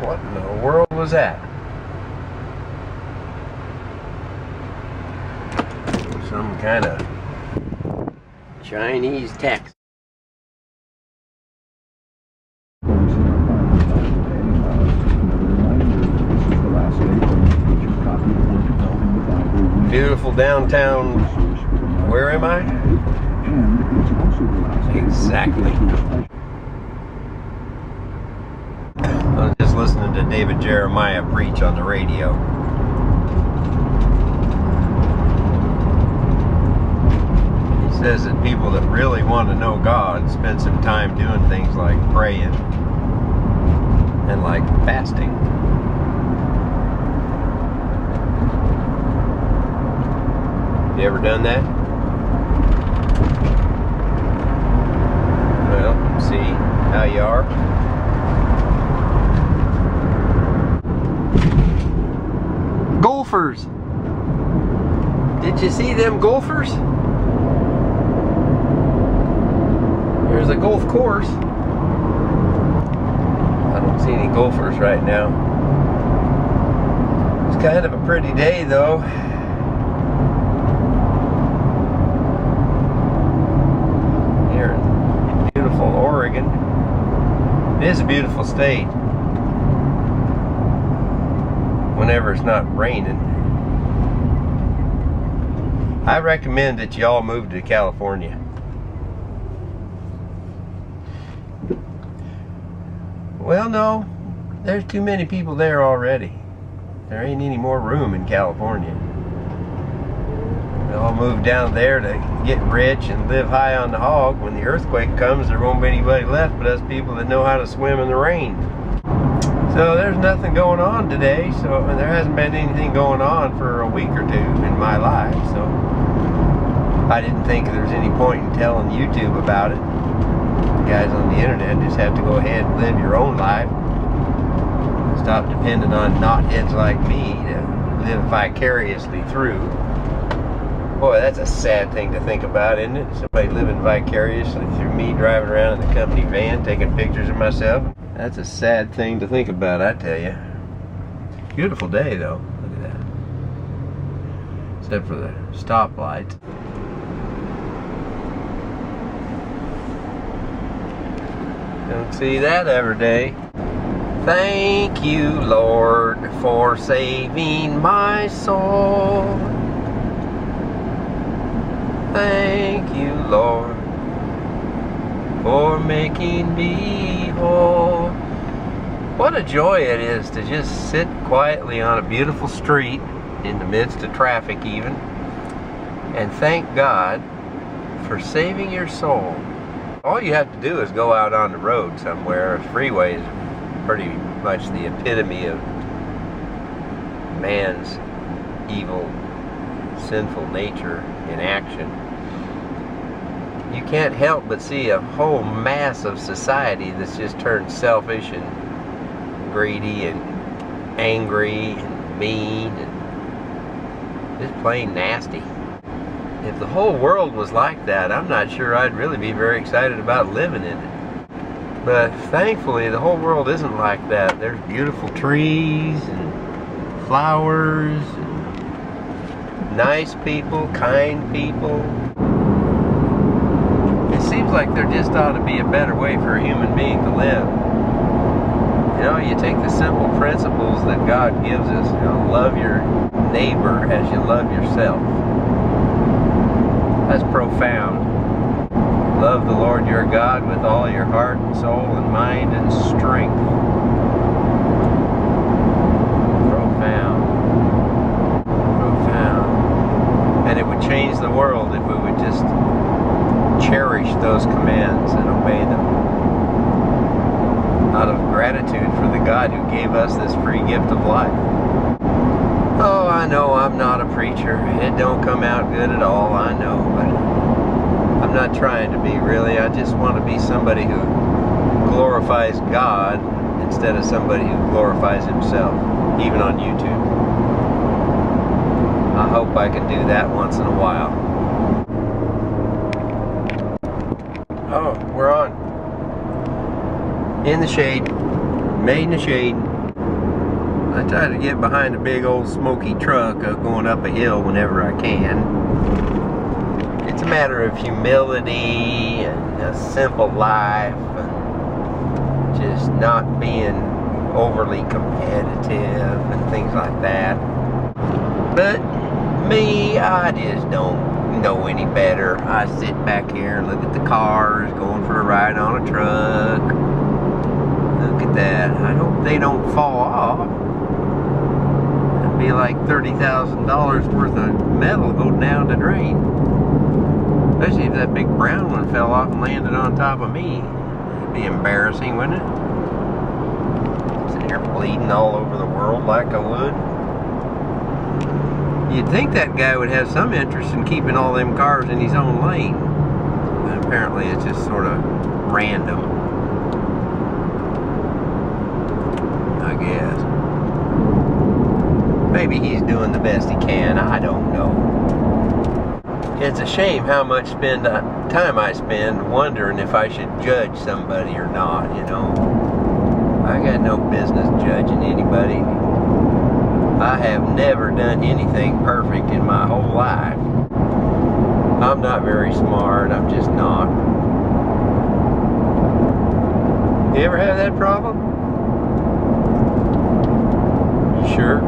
What in the world was that? Some kind of Chinese text. Beautiful downtown. Where am I? Exactly. I was just listening to David Jeremiah preach on the radio. He says that people that really want to know God spend some time doing things like praying and like fasting. You ever done that? Well, see how you are. Golfers. Did you see them golfers? There's a golf course. I don't see any golfers right now. It's kind of a pretty day though. Here in beautiful Oregon. It is a beautiful state. Whenever it's not raining. I recommend that y'all move to California. Well, no, there's too many people there already. There ain't any more room in California. They all move down there to get rich and live high on the hog. When the earthquake comes, there won't be anybody left but us people that know how to swim in the rain. So there's nothing going on today, so there hasn't been anything going on for a week or two in my life, so I didn't think there was any point in telling YouTube about it. You guys on the internet just have to go ahead and live your own life. Stop depending on knotheads like me to live vicariously through. Boy, that's a sad thing to think about, isn't it? Somebody living vicariously through me driving around in the company van taking pictures of myself. That's a sad thing to think about, I tell you. Beautiful day, though. Look at that. Except for the stoplights. Don't see that every day. Thank you, Lord, for saving my soul. Thank you, Lord, for making me whole. What a joy it is to just sit quietly on a beautiful street in the midst of traffic even and thank God for saving your soul. All you have to do is go out on the road somewhere. A freeway is pretty much the epitome of man's evil, sinful nature in action. You can't help but see a whole mass of society that's just turned selfish and greedy and angry and mean and just plain nasty. If the whole world was like that, I'm not sure I'd really be very excited about living in it. But thankfully, the whole world isn't like that. There's beautiful trees and flowers and nice people, kind people. It seems like there just ought to be a better way for a human being to live. You know, you take the simple principles that God gives us. You know, love your neighbor as you love yourself. That's profound. Love the Lord your God with all your heart and soul and mind and strength. Profound. Profound. And it would change the world if we would just cherish those commands and obey them out of gratitude for the God who gave us this free gift of life. Oh, I know I'm not a preacher. It don't come out good at all, I know, but I'm not trying to be, really. I just want to be somebody who glorifies God instead of somebody who glorifies himself, even on YouTube. I hope I can do that once in a while. Oh, we're on. In the shade. Made in the shade. I try to get behind a big old smoky truck going up a hill whenever I can. It's a matter of humility and a simple life and just not being overly competitive and things like that. But me, I just don't know any better. I sit back here and look at the cars going for a ride on a truck. Look at that. I hope they don't fall off. It'd be like $30,000 worth of metal go down the drain. Especially if that big brown one fell off and landed on top of me. It'd be embarrassing, wouldn't it? Sitting here bleeding all over the world like I would. You'd think that guy would have some interest in keeping all them cars in his own lane. But apparently it's just sort of random, I guess. Maybe he's doing the best he can, I don't know. It's a shame how much time I spend wondering if I should judge somebody or not, you know. I got no business judging anybody. I have never done anything perfect in my whole life. I'm not very smart, I'm just not. You ever have that problem? You sure?